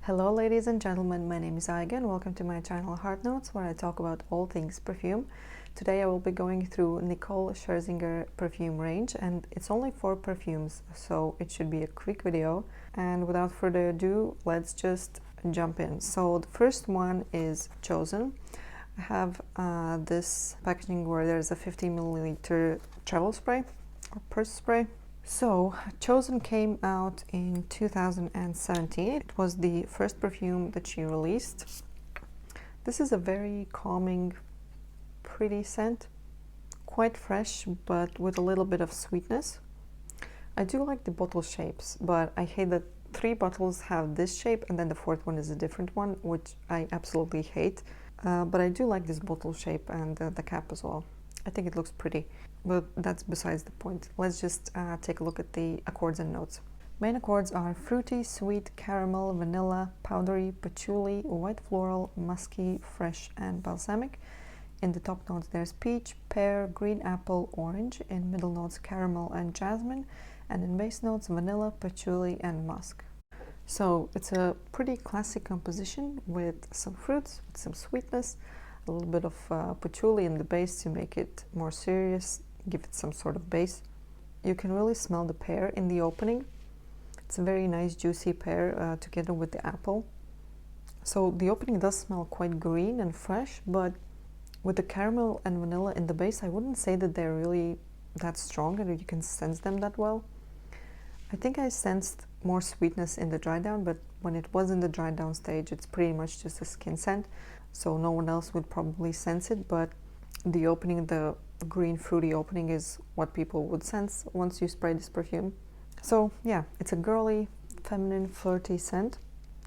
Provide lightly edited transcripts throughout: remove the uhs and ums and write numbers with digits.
Hello ladies and gentlemen, my name is Aiga and welcome to my channel Heart Notes, where I talk about all things perfume. Today I will be going through Nicole Scherzinger perfume range, and it's only 4 perfumes, so it should be a quick video. And without further ado, let's just jump in. So the first one is Chosen. I have this packaging where there's a 50 milliliter travel spray or purse spray. So, Chosen came out in 2017. It was the first perfume that she released. This is a very calming, pretty scent. Quite fresh, but with a little bit of sweetness. I do like the bottle shapes, but I hate that 3 bottles have this shape and then the 4th one is a different one, which I absolutely hate. But I do like this bottle shape and the cap as well. I think it looks pretty, but that's besides the point. Let's just take a look at the accords and notes. Main accords are fruity, sweet, caramel, vanilla, powdery, patchouli, white floral, musky, fresh, and balsamic. In the top notes there's peach, pear, green apple, orange. In middle notes caramel and jasmine, and in base notes vanilla, patchouli, and musk. So it's a pretty classic composition with some fruits, with some sweetness, a little bit of patchouli in the base to make it more serious, give it some sort of base. You can really smell the pear in the opening. It's a very nice juicy pear together with the apple. So the opening does smell quite green and fresh, but with the caramel and vanilla in the base, I wouldn't say that they're really that strong and you can sense them that well. I think I sensed more sweetness in the dry down, but when it was in the dry down stage, it's pretty much just a skin scent. So no one else would probably sense it, but the opening, the green fruity opening, is what people would sense once you spray this perfume. So yeah, it's a girly, feminine, flirty scent.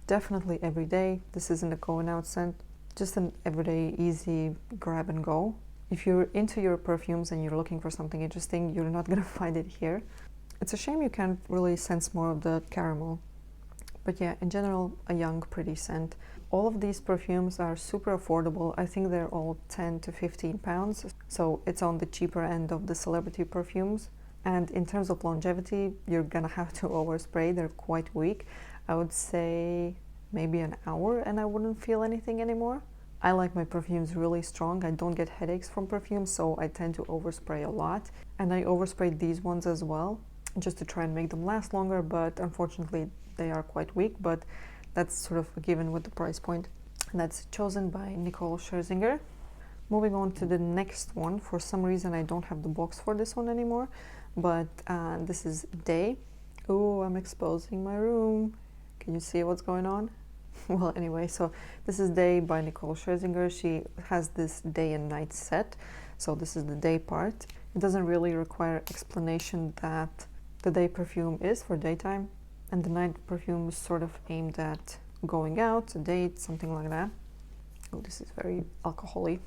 Definitely every day. This isn't a going out scent, just an everyday, easy grab and go. If you're into your perfumes and you're looking for something interesting, you're not gonna find it here. It's a shame you can't really sense more of the caramel. But yeah, in general, a young, pretty scent. All of these perfumes are super affordable. I think they're all 10 to 15 pounds. So it's on the cheaper end of the celebrity perfumes. And in terms of longevity, you're gonna have to overspray. They're quite weak. I would say maybe an hour and I wouldn't feel anything anymore. I like my perfumes really strong. I don't get headaches from perfumes, so I tend to overspray a lot. And I oversprayed these ones as well, just to try and make them last longer, but unfortunately they are quite weak, but that's sort of a given with the price point. And that's Chosen by Nicole Scherzinger. Moving on to the next one. For some reason I don't have the box for this one anymore, but this is Day. Oh, I'm exposing my room. Can you see what's going on? Well, anyway, so this is Day by Nicole Scherzinger. She has this day and night set, so this is the day part. It doesn't really require explanation that the day perfume is for daytime, and the night perfume is sort of aimed at going out, a date, something like that. Oh, this is very alcohol-y.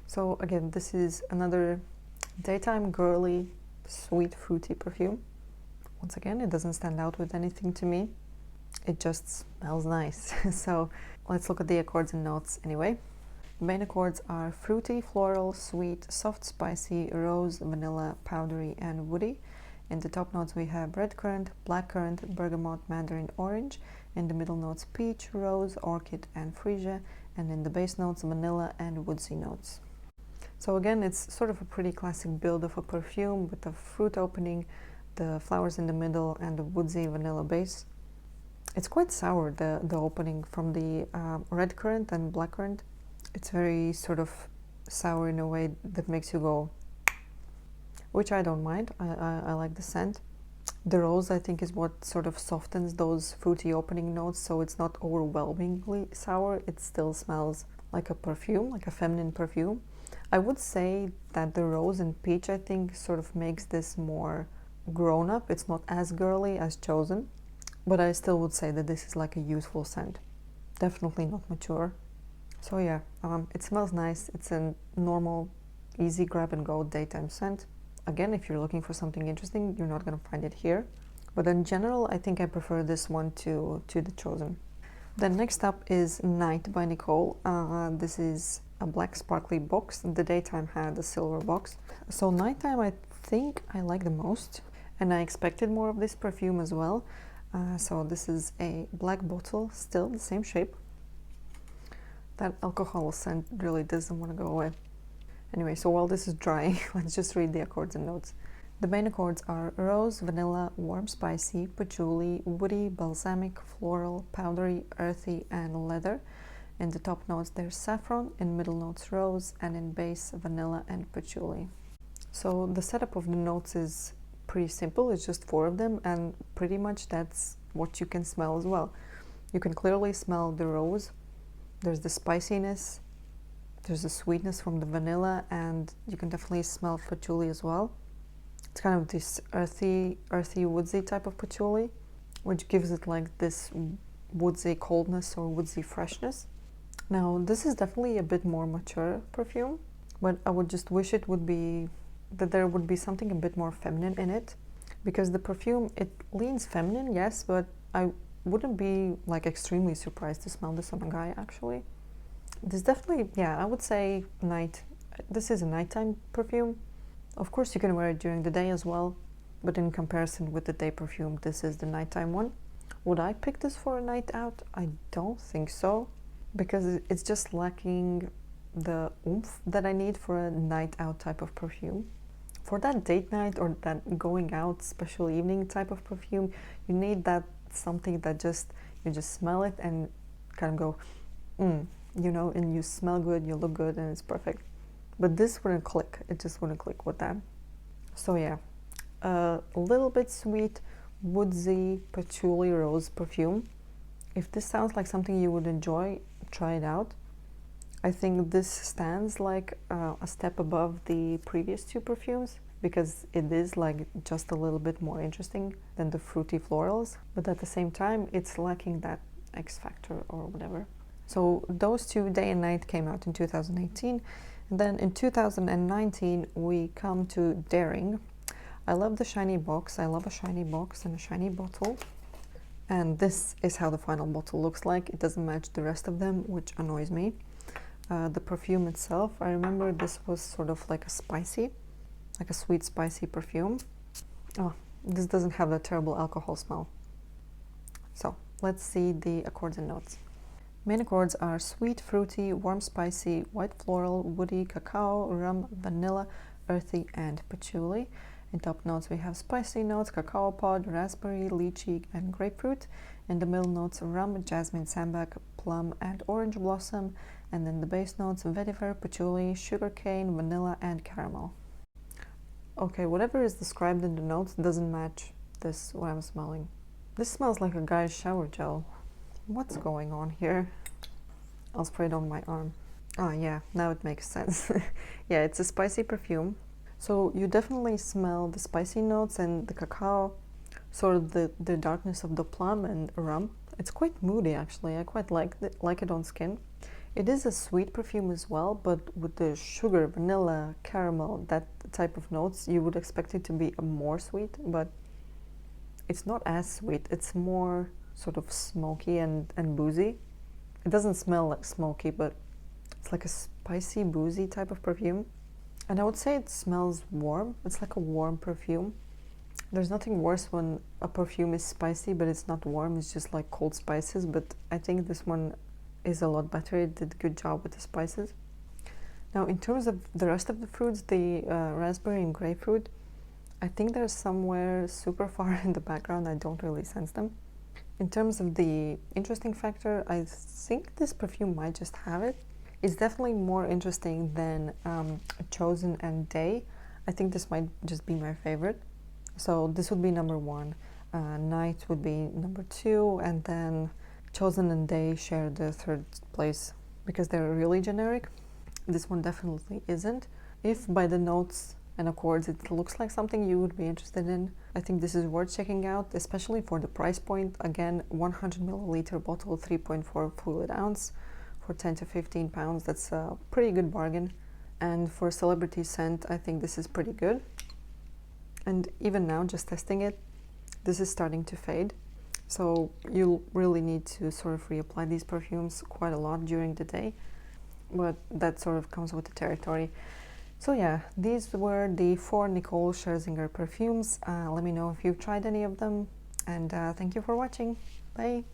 So again, this is another daytime girly, sweet, fruity perfume. Once again, it doesn't stand out with anything to me. It just smells nice. So let's look at the accords and notes anyway. The main accords are fruity, floral, sweet, soft, spicy, rose, vanilla, powdery, and woody. In the top notes we have red currant, black currant, bergamot, mandarin, orange. In the middle notes peach, rose, orchid, and freesia. And in the base notes vanilla and woodsy notes. So again, it's sort of a pretty classic build of a perfume with the fruit opening, the flowers in the middle, and the woodsy vanilla base. It's quite sour, the opening from the red currant and black currant. It's very sort of sour in a way that makes you go, which I don't mind. I like the scent. The rose, I think, is what sort of softens those fruity opening notes, so it's not overwhelmingly sour. It still smells like a perfume, like a feminine perfume. I would say that the rose and peach, I think, sort of makes this more grown up. It's not as girly as Chosen, but I still would say that this is like a youthful scent. Definitely not mature. So yeah, it smells nice. It's a normal, easy grab and go daytime scent. Again, if you're looking for something interesting, you're not going to find it here. But in general, I think I prefer this one to the Chosen. Then next up is Night by Nicole. This is a black sparkly box. The daytime had a silver box. So nighttime I think I like the most, and I expected more of this perfume as well. So this is a black bottle, still the same shape. That alcohol scent really doesn't want to go away. Anyway, so while this is drying, let's just read the accords and notes. The main accords are rose, vanilla, warm spicy, patchouli, woody, balsamic, floral, powdery, earthy, and leather. In the top notes there's saffron, in middle notes rose, and in base vanilla and patchouli. So the setup of the notes is pretty simple, it's just 4 of them, and pretty much that's what you can smell as well. You can clearly smell the rose, there's the spiciness, there's the sweetness from the vanilla, and you can definitely smell patchouli as well. It's kind of this earthy, woodsy type of patchouli, which gives it like this woodsy coldness or woodsy freshness. Now, this is definitely a bit more mature perfume, but I would just wish it would be that there would be something a bit more feminine in it, because the perfume, it leans feminine, yes, but I wouldn't be like extremely surprised to smell this on a guy actually. This definitely, yeah, I would say this is a nighttime perfume. Of course you can wear it during the day as well, but in comparison with the day perfume, this is the nighttime one. Would I pick this for a night out? I don't think so, because it's just lacking the oomph that I need for a night out type of perfume. For that date night or that going out special evening type of perfume, you need that something that you just smell it and kind of go, you know, and you smell good, you look good, and it's perfect. But this wouldn't click, it just wouldn't click with that. So yeah, a little bit sweet, woodsy, patchouli rose perfume. If this sounds like something you would enjoy, try it out. I think this stands like a step above the previous 2 perfumes, because it is like just a little bit more interesting than the fruity florals, but at the same time it's lacking that X factor or whatever. So those 2, day and night, came out in 2018. And then in 2019 we come to Daring. I love the shiny box. I love a shiny box and a shiny bottle. And this is how the final bottle looks like. It doesn't match the rest of them, which annoys me. The perfume itself, I remember this was sort of like a sweet spicy perfume. Oh, this doesn't have that terrible alcohol smell. So let's see the accords and notes. Main accords are sweet, fruity, warm spicy, white floral, woody, cacao, rum, vanilla, earthy, and patchouli. In top notes we have spicy notes, cacao pod, raspberry, lychee, and grapefruit. In the middle notes rum, jasmine, sambac, plum, and orange blossom. And then the base notes vetiver, patchouli, sugarcane, vanilla, and caramel. Okay, whatever is described in the notes doesn't match this, what I'm smelling. This smells like a guy's shower gel. What's going on here? I'll spray it on my arm. Oh yeah, now it makes sense. Yeah, it's a spicy perfume. So you definitely smell the spicy notes and the cacao, sort of the darkness of the plum and rum. It's quite moody actually. I quite like it on skin. It is a sweet perfume as well, but with the sugar, vanilla, caramel, that type of notes, you would expect it to be more sweet, but it's not as sweet. It's more sort of smoky and boozy. It doesn't smell like smoky, but it's like a spicy, boozy type of perfume. And I would say it smells warm. It's like a warm perfume. There's nothing worse when a perfume is spicy, but it's not warm. It's just like cold spices, but I think this one is a lot better. It did a good job with the spices. Now, in terms of the rest of the fruits, the raspberry and grapefruit, I think they're somewhere super far in the background. I don't really sense them. In terms of the interesting factor, I think this perfume might just have it. It's definitely more interesting than Chosen and Day. I think this might just be my favorite. So this would be number 1. Night would be number 2, and then Chosen and Day share the 3rd place because they're really generic. This one definitely isn't. If by the notes and accords it looks like something you would be interested in, I think this is worth checking out, especially for the price point. Again, 100 milliliter bottle, 3.4 fluid ounce for 10 to 15 pounds. That's a pretty good bargain. And for a celebrity scent, I think this is pretty good. And even now, just testing it, this is starting to fade. So you'll really need to sort of reapply these perfumes quite a lot during the day, but that sort of comes with the territory. So yeah, these were the 4 Nicole Scherzinger perfumes. Let me know if you've tried any of them. And thank you for watching. Bye.